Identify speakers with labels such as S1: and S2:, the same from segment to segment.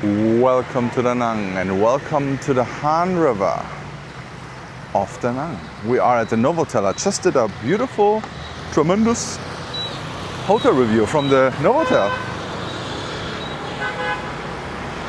S1: Welcome to Da Nang and welcome to the Han River of Da Nang. We are at the Novotel. I just did a beautiful, tremendous hotel review from the Novotel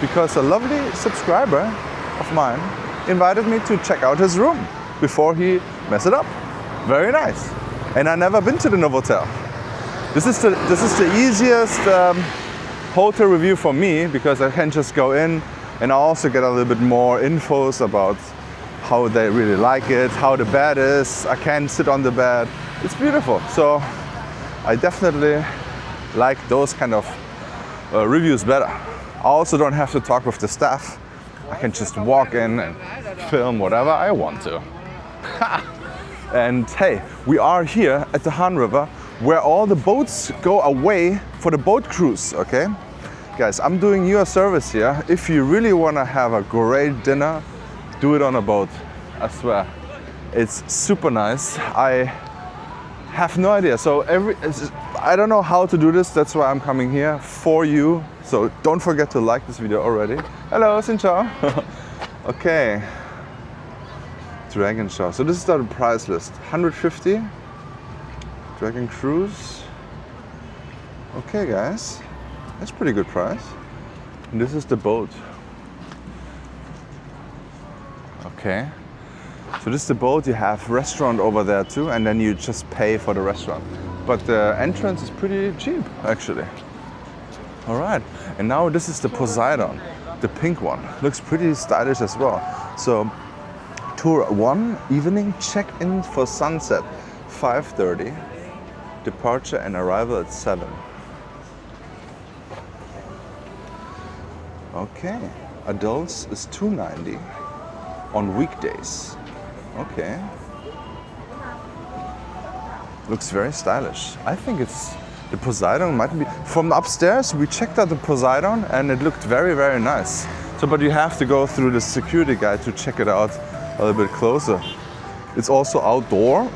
S1: because a lovely subscriber of mine invited me to check out his room before he mess it up. Very nice. And I've never been to the Novotel. This is the easiest hotel review for me because I can just go in and I also get a little bit more infos about how they really like it, how the bed is. I can sit on the bed. It's beautiful. So I definitely like those kind of reviews better. I also don't have to talk with the staff. I can just walk in and film whatever I want to. And hey, we are here at the Han River where all the boats go away for the boat cruise, okay? Guys, I'm doing you a service here. If you really want to have a great dinner, do it on a boat. I swear. It's super nice. I have no idea. So I don't know how to do this. That's why I'm coming here for you. So don't forget to like this video already. Hello, xin chào. Okay. Dragon Show. So this is the price list. 150. Dragon Cruise. Okay, guys. That's pretty good price. And this is the boat. Okay. So this is the boat. You have restaurant over there too, and then you just pay for the restaurant. But the entrance is pretty cheap, actually. All right. And now this is the Poseidon, the pink one. Looks pretty stylish as well. So Tour 1, evening check-in for sunset, 5:30. Departure and arrival at 7. Okay, adults is $290 on weekdays. Okay. Looks very stylish. I think it's the Poseidon might be from upstairs. We checked out the Poseidon and it looked very, very nice. So, but you have to go through the security guide to check it out a little bit closer. It's also outdoor.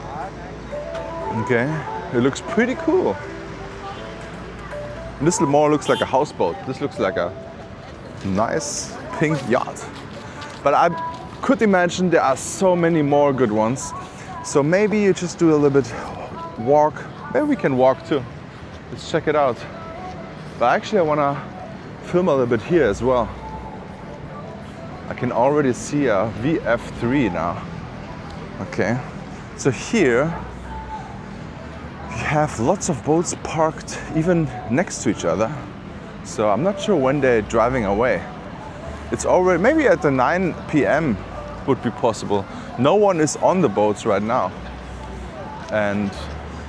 S1: Okay. It looks pretty cool. This more looks like a houseboat. This looks like a nice pink yacht. But I could imagine there are so many more good ones. So maybe you just do a little bit walk. Maybe we can walk too. Let's check it out. But actually I want to film a little bit here as well. I can already see a VF3 now. Okay. So here you have lots of boats parked even next to each other. So I'm not sure when they're driving away. It's already, maybe at the 9 p.m. would be possible. No one is on the boats right now. And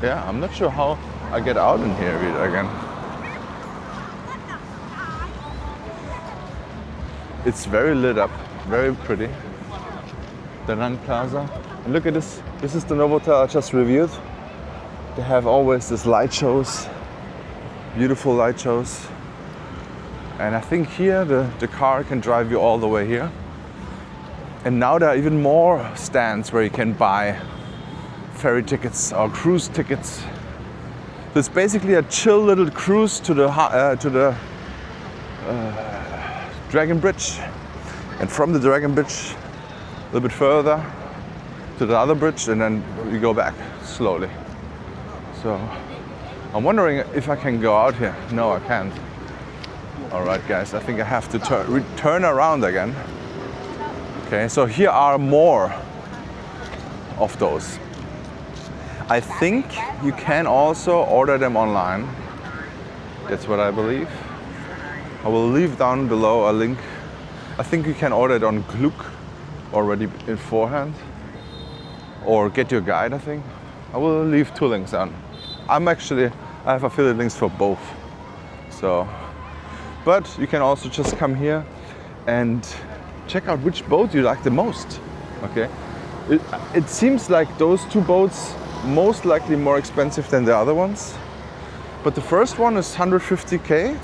S1: yeah, I'm not sure how I get out in here again. It's very lit up, very pretty. Da Nang Plaza. And look at this. This is the Novotel I just reviewed. They have always these light shows, beautiful light shows. And I think here the car can drive you all the way here. And now there are even more stands where you can buy ferry tickets or cruise tickets. So it's basically a chill little cruise to the Dragon Bridge. And from the Dragon Bridge, a little bit further to the other bridge, and then you go back slowly. So I'm wondering if I can go out here. No, I can't. All right, guys, I think I have to turn around again. Okay, so here are more of those. I think you can also order them online. That's what I believe. I will leave down below a link. I think you can order it on Klook already beforehand. Or get your guide, I think. I will leave 2 links down. I have affiliate links for both. So, but you can also just come here and check out which boat you like the most. Okay, it seems like those 2 boats most likely more expensive than the other ones. But the first one is 150K.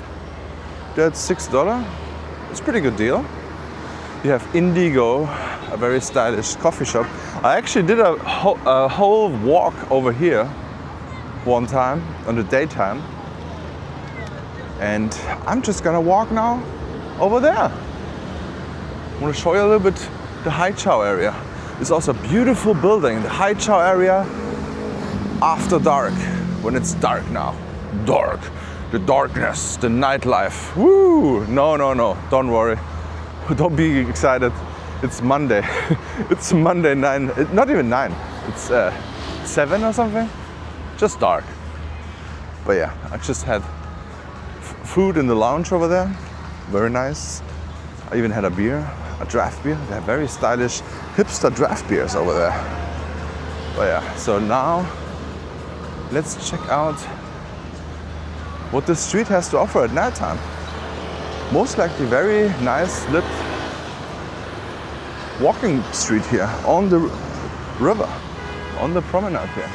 S1: That's $6. It's a pretty good deal. You have Indigo, a very stylish coffee shop. I actually did a whole walk over here one time on the daytime. And I'm just gonna walk now over there. I want to show you a little bit the Haichao area. It's also a beautiful building. The Haichao area after dark, when it's dark now. Dark. The darkness, the nightlife. Woo! No, don't worry. Don't be excited. It's Monday. It's Monday 9, not even 9. It's 7 or something. Just dark. But yeah, I just had food in the lounge over there. Very nice. I even had a beer, a draft beer. They have very stylish hipster draft beers over there. But yeah, so now let's check out what the street has to offer at night time. Most likely very nice lit walking street here on the river, on the promenade here.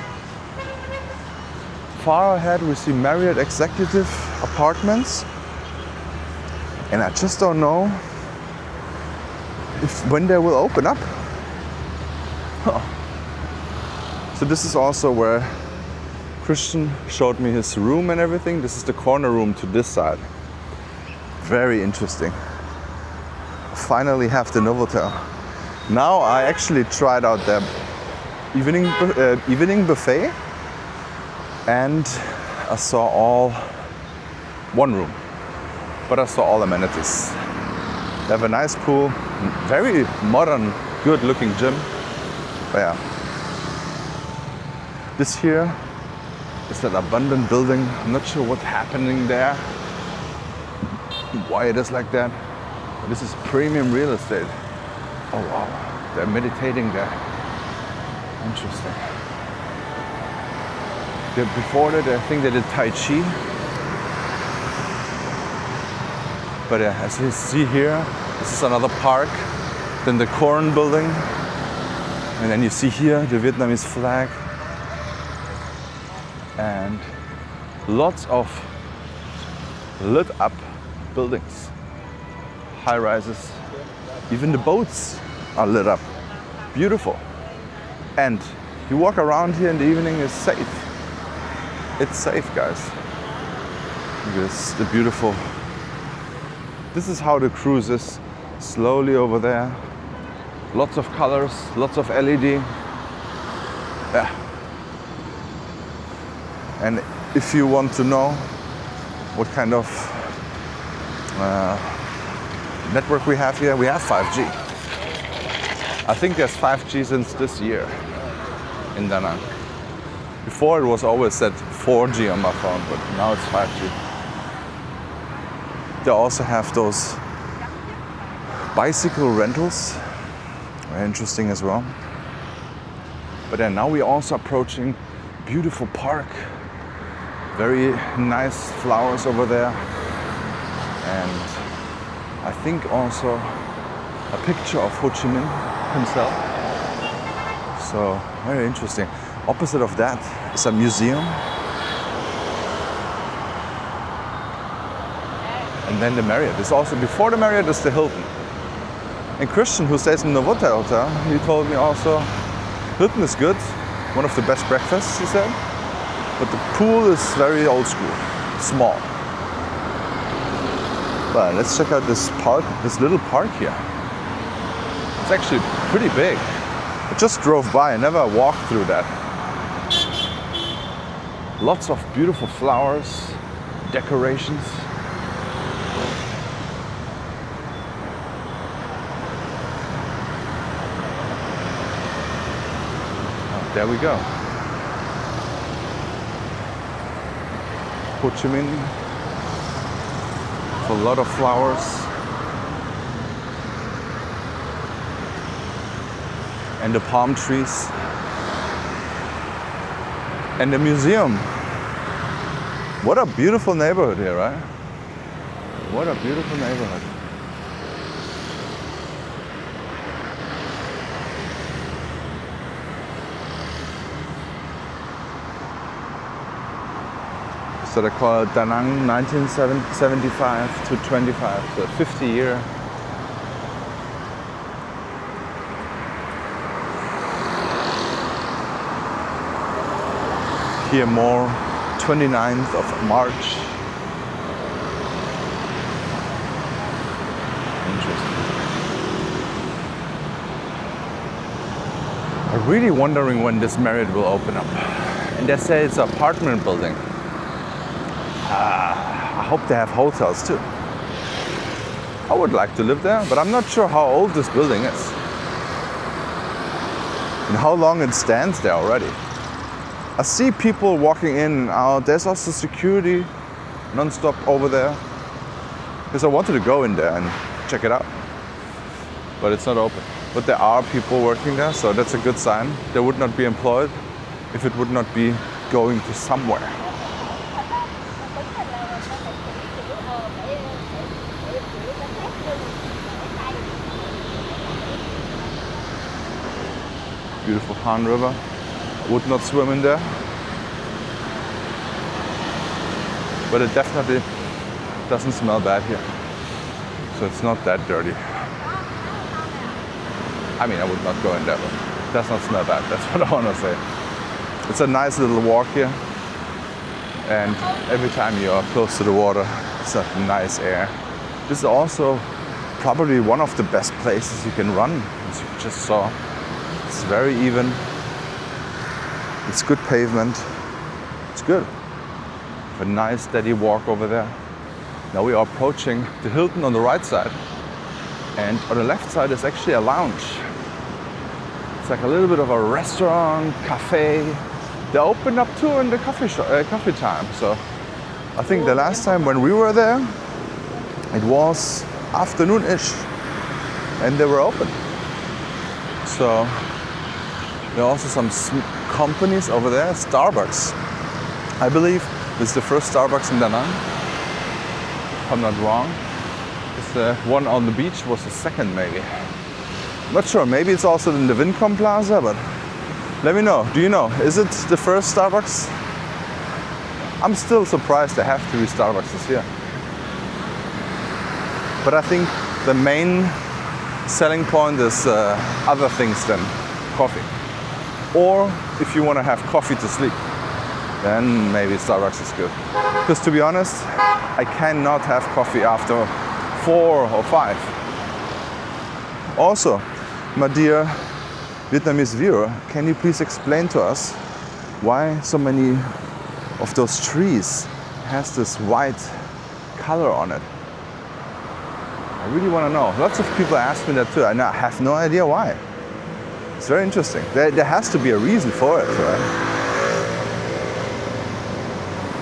S1: Far ahead we see Marriott Executive Apartments, and I just don't know when they will open up. Huh. So this is also where Christian showed me his room and everything. This is the corner room to this side. Very interesting. Finally have the Novotel. Now I actually tried out their evening buffet, and I saw all one room, but I saw all amenities. They have a nice pool, very modern, good-looking gym. But yeah, this here is that abandoned building. I'm not sure what's happening there, why it is like that. This is premium real estate. Oh wow, they're meditating there. Interesting. Before that, I think they did Tai Chi. But as you see here, this is another park. Then the Corn building. And then you see here the Vietnamese flag. And lots of lit up buildings. High rises. Even the boats are lit up. Beautiful. And you walk around here in the evening, it's safe. It's safe, guys. Because the beautiful. This is how the cruise is. Slowly over there. Lots of colors, lots of LED. Yeah. And if you want to know what kind of network we have here, we have 5G. I think there's 5G since this year in Da Nang. Before it was always said 4G on my phone, but now it's 5G. They also have those bicycle rentals, very interesting as well. But then now we're also approaching beautiful park, very nice flowers over there, and I think also a picture of Ho Chi Minh himself. So very interesting. Opposite of that is a museum. And then the Marriott. It's also, before the Marriott is the Hilton. And Christian, who stays in the Novotel Hotel, he told me also, Hilton is good, one of the best breakfasts, he said. But the pool is very old school, small. But let's check out this park, this little park here. It's actually pretty big. I just drove by, I never walked through that. Lots of beautiful flowers, decorations. Oh, there we go. Ho Chi Minh, with a lot of flowers. And the palm trees. And the museum. What a beautiful neighborhood here, right? What a beautiful neighborhood. So they call it Da Nang 1975 to 25, so 50 year. Here more, 29th of March. really wondering when this Marriott will open up. And they say it's an apartment building. I hope they have hotels too. I would like to live there, but I'm not sure how old this building is and how long it stands there already. I see people walking in and out. There's also security non-stop over there, because I wanted to go in there and check it out, but it's not open. But there are people working there, so that's a good sign. They would not be employed if it would not be going to somewhere. Beautiful Han River. Would not swim in there, but it definitely doesn't smell bad here. So it's not that dirty. I mean, I would not go in there, but it does not smell bad. That's what I want to say. It's a nice little walk here, and every time you are close to the water, it's a nice air. This is also probably one of the best places you can run, as you just saw. It's very even. It's good pavement. It's good. A nice steady walk over there. Now we are approaching the Hilton on the right side, and on the left side is actually a lounge. It's like a little bit of a restaurant, cafe. They opened up too in the coffee time. So I think the last time when we were there, it was afternoon-ish, and they were open. So there are also some companies over there. Starbucks, I believe, this is the first Starbucks in Da Nang, if I'm not wrong. The one on the beach was the second, maybe. Not sure, maybe it's also in the Vincom Plaza, but let me know. Do you know, is it the first Starbucks? I'm still surprised there have to be Starbucks here. But I think the main selling point is other things than coffee. Or if you want to have coffee to sleep, then maybe Starbucks is good. Because to be honest, I cannot have coffee after 4 or 5. Also, my dear Vietnamese viewer, can you please explain to us why so many of those trees has this white color on it? I really want to know. Lots of people ask me that too, and I have no idea why. It's very interesting. There has to be a reason for it, right?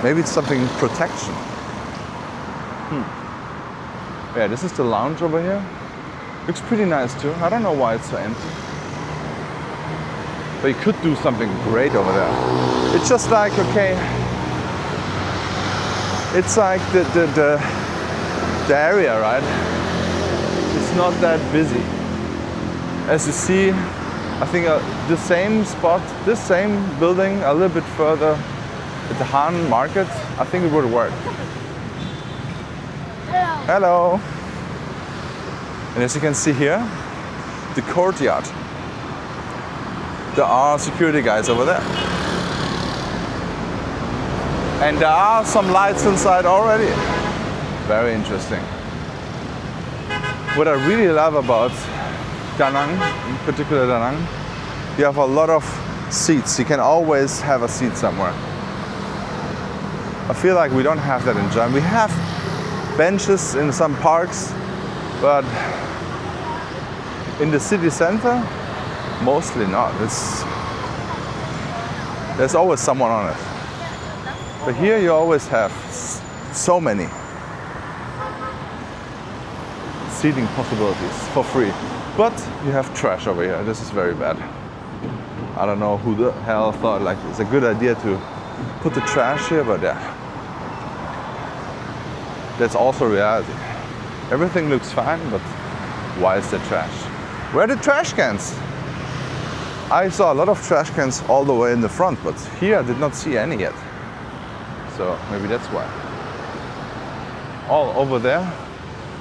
S1: Maybe it's something protection. Yeah, this is the lounge over here. Looks pretty nice too. I don't know why it's so empty. But you could do something great over there. It's just like, okay, it's like the area, right? It's not that busy. As you see, I think the same spot, this same building, a little bit further at the Han Market, I think it would work. Hello. And as you can see here, the courtyard. There are security guys over there. And there are some lights inside already. Very interesting. What I really love about Da Nang, in particular Da Nang, you have a lot of seats. You can always have a seat somewhere. I feel like we don't have that in Germany. We have benches in some parks, but in the city center, mostly not. There's always someone on it. But here you always have so many seating possibilities for free. But you have trash over here. This is very bad. I don't know who the hell thought like it's a good idea to put the trash here, but yeah. That's also reality. Everything looks fine, but why is there trash? Where are the trash cans? I saw a lot of trash cans all the way in the front, but here I did not see any yet. So maybe that's why. All over there,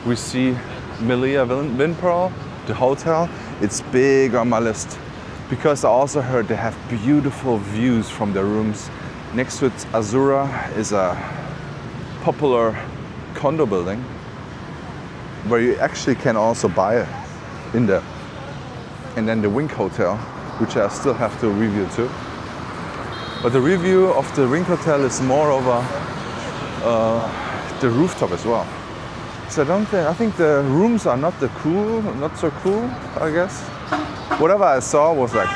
S1: we see Melia Vinpearl, the hotel. It's big on my list because I also heard they have beautiful views from their rooms. Next to it, Azura is a popular condo building where you actually can also buy it in there. And then the Wink Hotel which I still have to review too. But the review of the Wink Hotel is more over the rooftop as well. So I think the rooms are not so cool, I guess. Whatever I saw was like,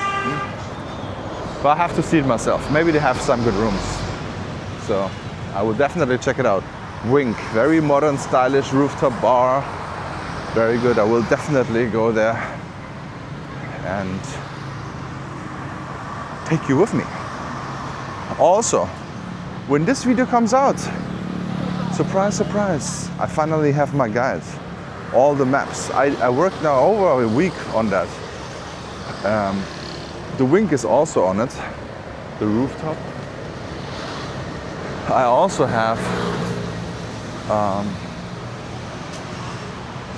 S1: but I have to see it myself. Maybe they have some good rooms. So I will definitely check it out. Wink, very modern, stylish rooftop bar. Very good. I will definitely go there and take you with me. Also, when this video comes out, surprise, surprise, I finally have my guide. All the maps. I worked now over a week on that. The Wink is also on it, the rooftop. I also have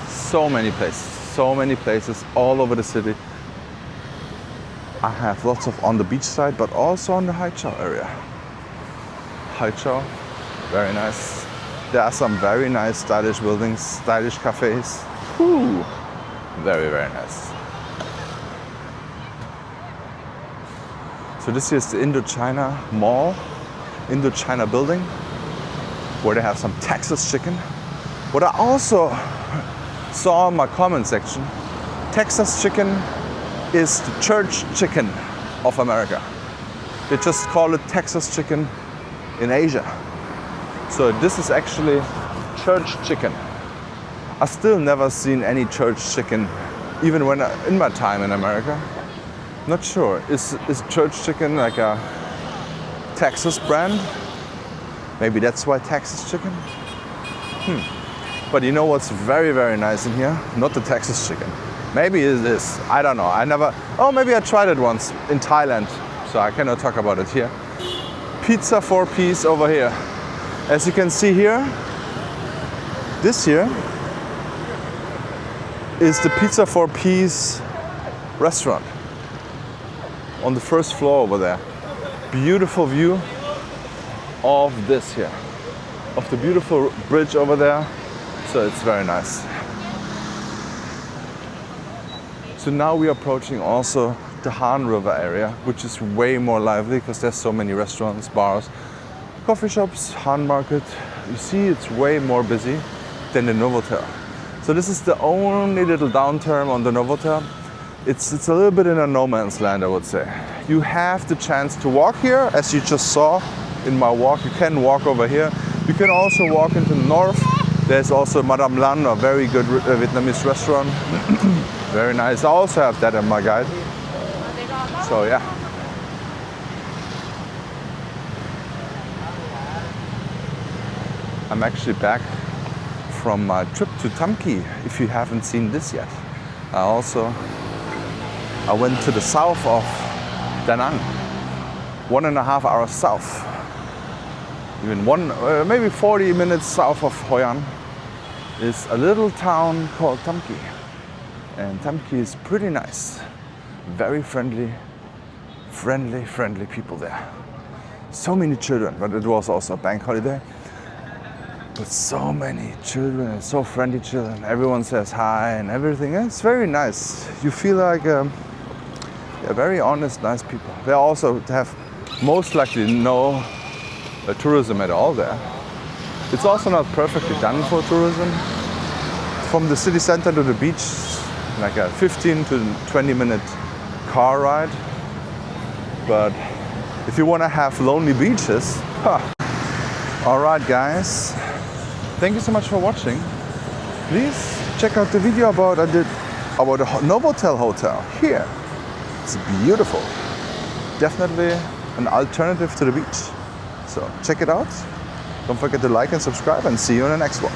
S1: so many places all over the city. I have lots of on the beach side, but also on the Haiqiao area. Haiqiao, very nice. There are some very nice stylish buildings, stylish cafes. Whew. Very, very nice. So this here is the Indochina Mall, Indochina building, where they have some Texas chicken. What I also saw in my comment section, Texas chicken is the church chicken of America. They just call it Texas chicken in Asia. So this is actually church chicken. I still never seen any church chicken, even when in my time in America. Not sure. Is church chicken like a Texas brand? Maybe that's why Texas chicken? But you know what's very, very nice in here? Not the Texas chicken. Maybe it is. I don't know. Maybe I tried it once in Thailand. So I cannot talk about it here. Pizza 4-piece over here. As you can see here, this here is the Pizza 4-piece restaurant on the first floor over there. Beautiful view of this here, of the beautiful bridge over there. So it's very nice. So now we are approaching also the Han River area, which is way more lively because there's so many restaurants, bars, coffee shops, Han Market. You see it's way more busy than the Novotel. So this is the only little downturn on the Novotel. It's a little bit in a no man's land, I would say. You have the chance to walk here, as you just saw in my walk. You can walk over here. You can also walk into the north. There's also Madame Lan, a very good Vietnamese restaurant. Very nice. I also have that in my guide. So yeah. I'm actually back from my trip to Tam Kỳ, if you haven't seen this yet. I went to the south of Da Nang, 1.5 hours south. Even maybe 40 minutes south of Hoi An is a little town called Tam Kỳ. And Tam Kỳ is pretty nice. Very friendly people there. So many children, but it was also a bank holiday. But so many children and so friendly children. Everyone says hi and everything. It's very nice. You feel like very honest, nice people. They also have most likely no tourism at all there. It's also not perfectly done for tourism. From the city center to the beach, like a 15 to 20 minute car ride. But if you want to have lonely beaches, all right, guys. Thank you so much for watching. Please check out the video about the Novotel Hotel here. It's beautiful. Definitely an alternative to the beach. So check it out. Don't forget to like and subscribe, and see you in the next one.